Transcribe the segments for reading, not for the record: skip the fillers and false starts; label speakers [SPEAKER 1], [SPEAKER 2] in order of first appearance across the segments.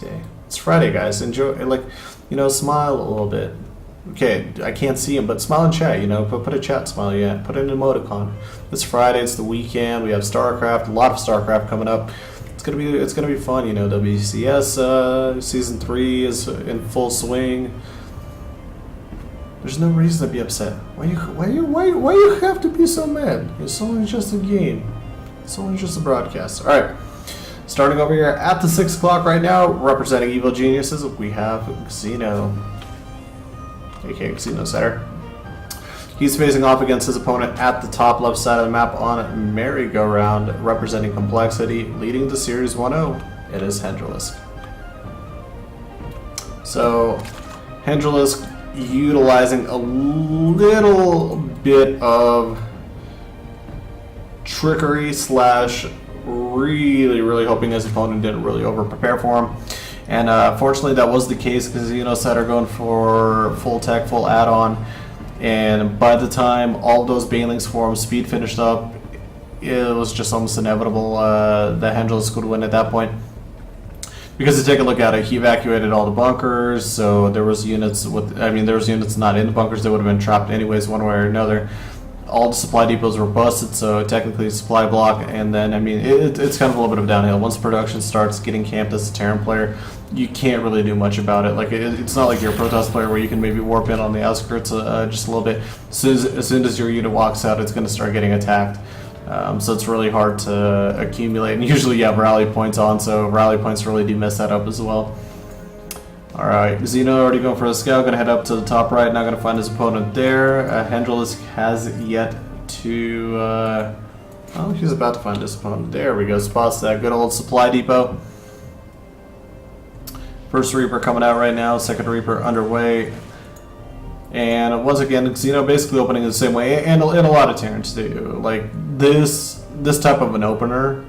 [SPEAKER 1] day. It's Friday, guys. Enjoy, like, smile a little bit. Okay, I can't see him, but smile in chat, put a chat smile, yeah. Put an emoticon. It's Friday, it's the weekend, we have StarCraft, a lot of StarCraft coming up. It's gonna be fun, WCS season 3 is in full swing. There's no reason to be upset. Why you have to be so mad? It's only just a game. It's only just a broadcast. Alright. Starting over here at the 6 o'clock right now, representing Evil Geniuses, we have Xeno. aka EGXenocider. He's facing off against his opponent at the top left side of the map on Merry-Go-Round, representing Complexity, leading the Series 1-0. It is HKES. So, HKES utilizing a little bit of trickery slash really hoping his opponent didn't really over prepare for him. And fortunately that was the case because EGXenocider going for full tech, full add-on, and by the time all those Banelings for him speed finished up, it was just almost inevitable that HKES would win at that point. Because to take a look at it, he evacuated all the bunkers, so there was units there was units not in the bunkers that would have been trapped anyways one way or another. All the supply depots were busted, so technically supply block, and then it's kind of a little bit of downhill. Once production starts getting camped as a Terran player, you can't really do much about it. Like it's not like you're a Protoss player where you can maybe warp in on the outskirts just a little bit. As soon as your unit walks out, it's going to start getting attacked. So it's really hard to accumulate, and usually you have rally points on, so rally points really do mess that up as well. Alright, Xeno already going for the scout, gonna head up to the top right, not gonna find his opponent there. HKES has yet to, oh, he's about to find his opponent. There we go, spots that good old supply depot. First Reaper coming out right now, second Reaper underway. And once again, Xeno basically opening the same way, and a lot of Terrans do. Like, this type of an opener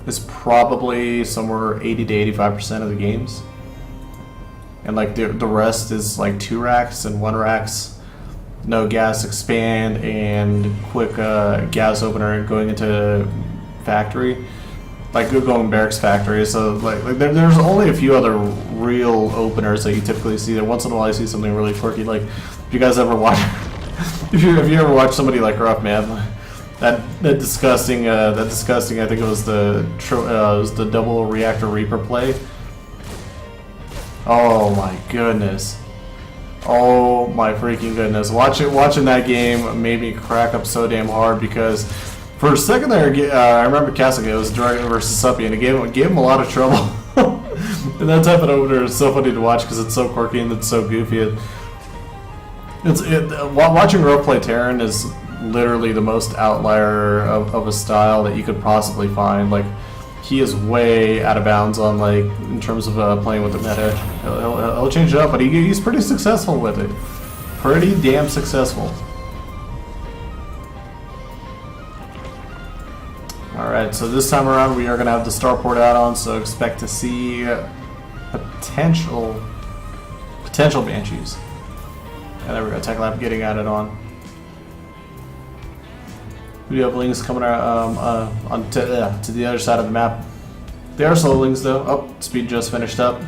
[SPEAKER 1] is probably somewhere 80 to 85% of the games. And like the rest is like 2 racks and 1 racks, no gas expand and quick gas opener going into factory, like going barracks factory. So like there's only a few other real openers that you typically see there. Once in a while you see something really quirky. Like if you guys ever watch, if you ever watch somebody like Rough Man, that disgusting I think it was the double reactor Reaper play. Oh my goodness. Oh my freaking goodness. Watching that game made me crack up so damn hard because for a second there, I remember casting it was Dragon versus Suppy, and it gave him a lot of trouble. And that type of opener is so funny to watch because it's so quirky and it's so goofy. Watching Rogue play Terran is literally the most outlier of a style that you could possibly find. Like, he is way out of bounds on in terms of playing with the meta. He'll change it up, but he's pretty successful with it. Pretty damn successful. Alright, so this time around we are going to have the starport add-on, so expect to see potential Banshees. And there we go, Tech Lab getting added on. We do have Lings coming to the other side of the map. They are slow Lings though. Oh, speed just finished up.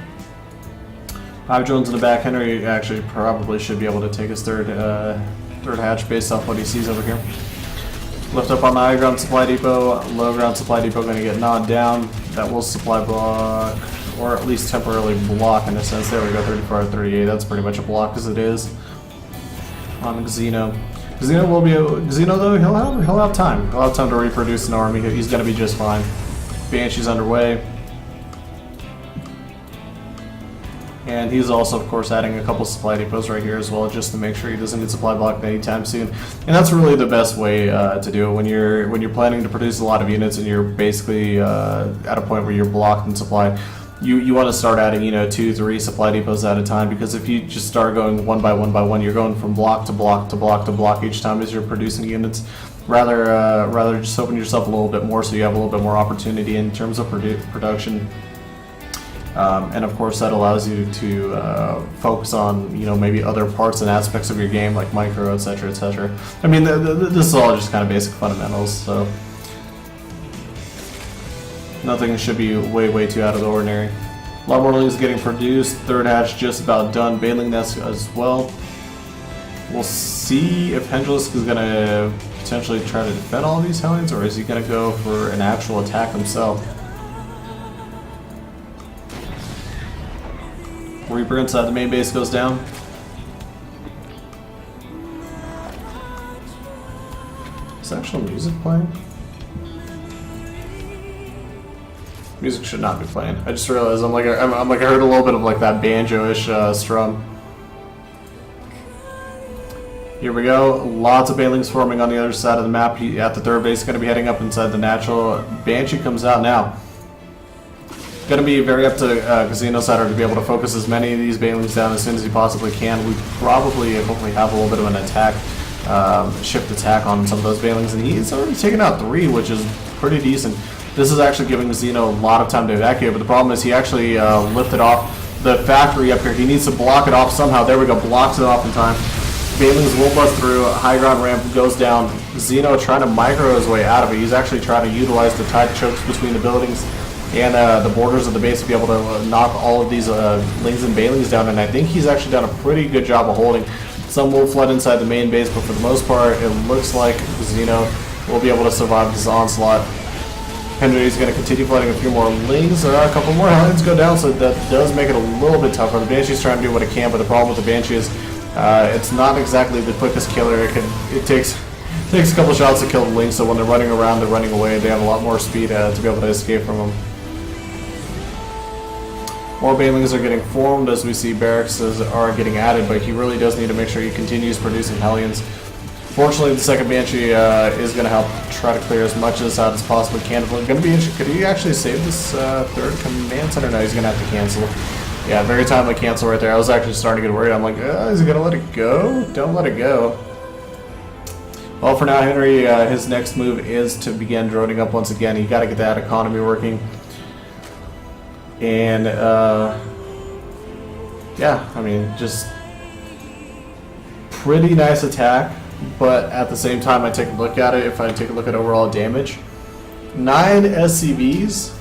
[SPEAKER 1] 5 drones in the back. Henry actually probably should be able to take his third hatch based off what he sees over here. Lift up on the high ground supply depot. Low ground supply depot going to get gnawed down. That will supply block, or at least temporarily block in a sense. There we go, 34 out of 38. That's pretty much a block as it is on Xeno. Xeno though, he'll have time. He'll have time to reproduce an army. He's gonna be just fine. Banshee's underway. And he's also, of course, adding a couple supply depots right here as well, just to make sure he doesn't get supply blocked anytime soon. And that's really the best way to do it when you're planning to produce a lot of units and you're basically at a point where you're blocked in supply. You want to start adding 2, 3 supply depots at a time, because if you just start going one by one, you're going from block to block to block to block each time as you're producing units. Rather just open yourself a little bit more so you have a little bit more opportunity in terms of production. And of course that allows you to focus on maybe other parts and aspects of your game like micro, etc., etc. I mean, this is all just kind of basic fundamentals, so nothing should be way too out of the ordinary. A lot more lings getting produced. Third hatch just about done. Baneling nest as well. We'll see if HKES is going to potentially try to defend all these Hellions, or is he going to go for an actual attack himself? Reaper inside the main base goes down. Is actual music playing? Music should not be playing. I just realized I'm like I heard a little bit of like that banjo-ish strum. Here we go. Lots of banelings forming on the other side of the map. He, at the third base, going to be heading up inside the natural. Banshee comes out now. Going to be very up to EGXenocider to be able to focus as many of these banelings down as soon as he possibly can. We probably hopefully have a little bit of an attack, shift attack on some of those banelings, and he's already taken out 3, which is pretty decent. This is actually giving Xeno a lot of time to evacuate, but the problem is he actually lifted off the factory up here. He needs to block it off somehow. There we go, blocks it off in time. Banelings will bust through, high ground ramp goes down. Xeno trying to micro his way out of it. He's actually trying to utilize the tide chokes between the buildings and the borders of the base to be able to knock all of these lings and banelings down, and I think he's actually done a pretty good job of holding. Some will flood inside the main base, but for the most part, it looks like Xeno will be able to survive this onslaught. Henry's going to continue flooding a few more lings. There are a couple more Hellions go down, so that does make it a little bit tougher. The Banshee's trying to do what it can, but the problem with the Banshee is it's not exactly the quickest killer. It takes a couple shots to kill the lings, so when they're running around, they're running away. They have a lot more speed to be able to escape from them. More banelings are getting formed as we see barracks are getting added, but he really does need to make sure he continues producing Hellions. Fortunately, the second Banshee is going to help try to clear as much of this out as possibly can. Going to be interesting. Could he actually save this third command center? No, he's going to have to cancel. Yeah, very timely cancel right there. I was actually starting to get worried. I'm like, is he going to let it go? Don't let it go. Well, for now, Henry, his next move is to begin droning up once again. You got to get that economy working. And, yeah, I mean, just pretty nice attack. But at the same time, I take a look at it, if I take a look at overall damage, 9 SCVs,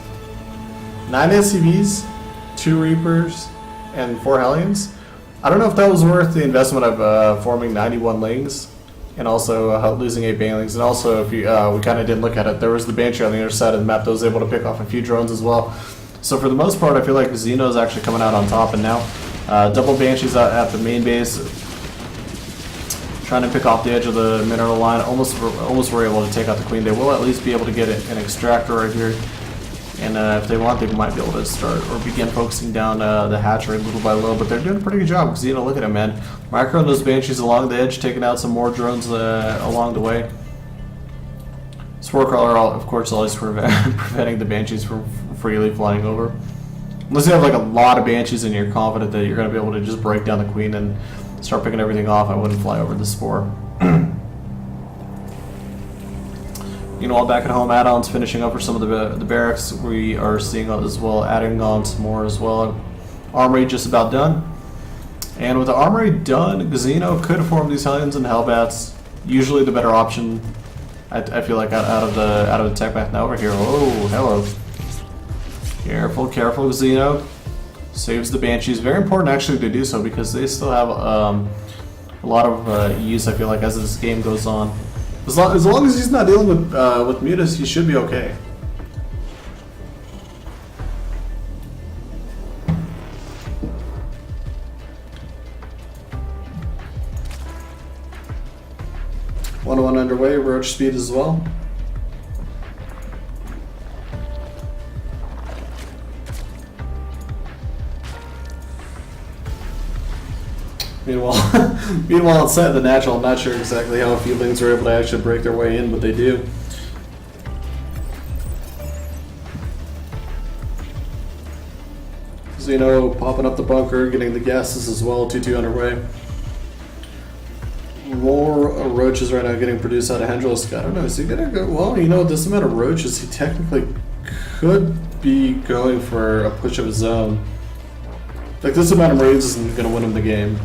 [SPEAKER 1] 2 Reapers, and 4 Hellions. I don't know if that was worth the investment of forming 91 Lings, and also losing 8 Banelings. And also, if you, we kind of did look at it, there was the Banshee on the other side of the map that was able to pick off a few drones as well. So for the most part, I feel like Xeno is actually coming out on top, and now double Banshees at the main base, trying to pick off the edge of the mineral line. Almost were able to take out the queen. They will at least be able to get an extractor right here, and if they want, they might be able to start or begin focusing down the hatchery little by little. But they're doing a pretty good job. Xeno, look at him, man, microing those Banshees along the edge, taking out some more drones along the way. Sporecrawler, of course, always preventing the Banshees from freely flying over. Unless you have like a lot of Banshees and you're confident that you're going to be able to just break down the queen and start picking everything off, I wouldn't fly over the spore. Meanwhile, back at home, add-ons finishing up for some of the barracks. We are seeing as well, adding on some more as well. Armory just about done. And with the armory done, Xeno could form these Hellions and Hellbats. Usually the better option, I feel like, out of the tech path. Now over here. Oh, hello. Careful, careful, Xeno. Saves the Banshees. Very important actually to do so because they still have a lot of use, I feel like, as this game goes on. As long as he's not dealing with mutas, he should be okay. One underway, roach speed as well. Meanwhile, outside the natural, I'm not sure exactly how a few lings are able to actually break their way in, but they do. Xeno popping up the bunker, getting the gases as well, 2-2 underway. More roaches right now getting produced out of HKES. I don't know, is he gonna go? Well, you know, this amount of roaches, he technically could be going for a push of his own. Like, this amount of Marines isn't gonna win him the game.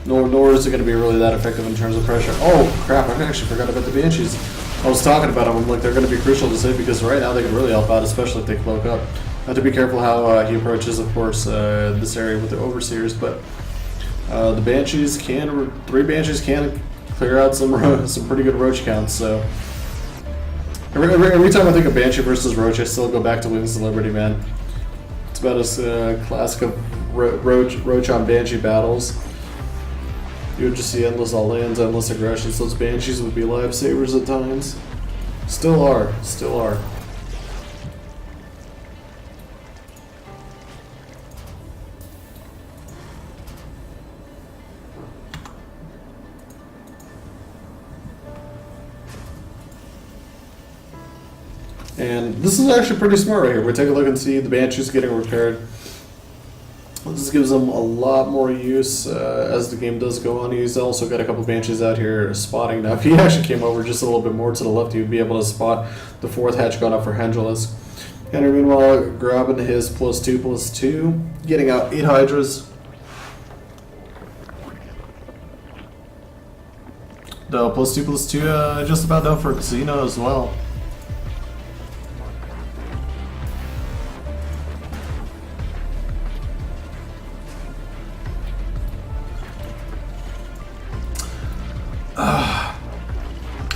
[SPEAKER 1] Nor is it going to be really that effective in terms of pressure. Oh, crap, I actually forgot about the Banshees. I was talking about them. I'm like, they're going to be crucial to save because right now they can really help out, especially if they cloak up. Have to be careful how he approaches, of course, this area with the Overseers, but the Banshees can, 3 Banshees can clear out some pretty good Roach counts, so every time I think of Banshee versus Roach, I still go back to Wings of Liberty, man. It's about as classic of Roach on Banshee battles. You would just see endless all-ins, endless aggressions. Those Banshees would be lifesavers at times. Still are. And this is actually pretty smart right here. We take a look and see the Banshees getting repaired. This gives them a lot more use as the game does go on. He's also got a couple Banshees out here spotting. Now, if he actually came over just a little bit more to the left, he would be able to spot the 4th hatch going up for HKES. Henry, meanwhile, grabbing his +2/+2, getting out 8 Hydras. The +2/+2 just about done for Xeno as well.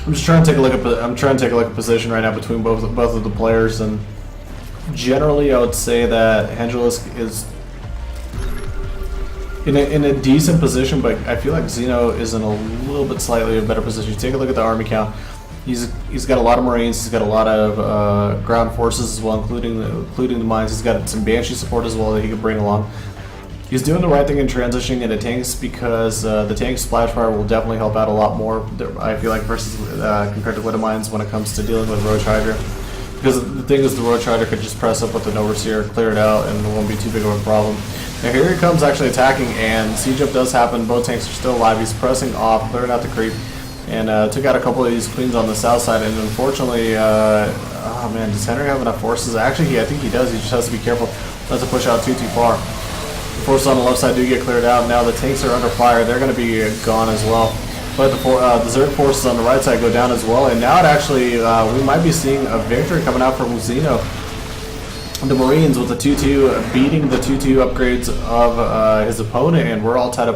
[SPEAKER 1] I'm just trying to take a look at position right now between both of the players, and generally I would say that HKES is in a decent position, but I feel like Xeno is in a little bit slightly better position. Take a look at the army count. He's got a lot of Marines. He's got a lot of ground forces as well, including the mines. He's got some Banshee support as well that he could bring along. He's doing the right thing in transitioning into tanks because the tank splash fire will definitely help out a lot more, I feel like, versus compared to Widow Mines when it comes to dealing with Roach Hydra. Because the thing is, the Roach Hydra could just press up with an Overseer, clear it out, and it won't be too big of a problem. Now here he comes actually attacking, and siege up does happen. Both tanks are still alive. He's pressing off, clearing out the creep, and took out a couple of these queens on the south side. And unfortunately, oh man, does Henry have enough forces? Actually, I think he does. He just has to be careful not to push out too far. The forces on the left side do get cleared out. Now the tanks are under fire. They're going to be gone as well. But the Zerg forces on the right side go down as well. And now it actually, we might be seeing a victory coming out from Xeno. The Marines with the 2-2 beating the 2-2 upgrades of his opponent, and we're all tied up.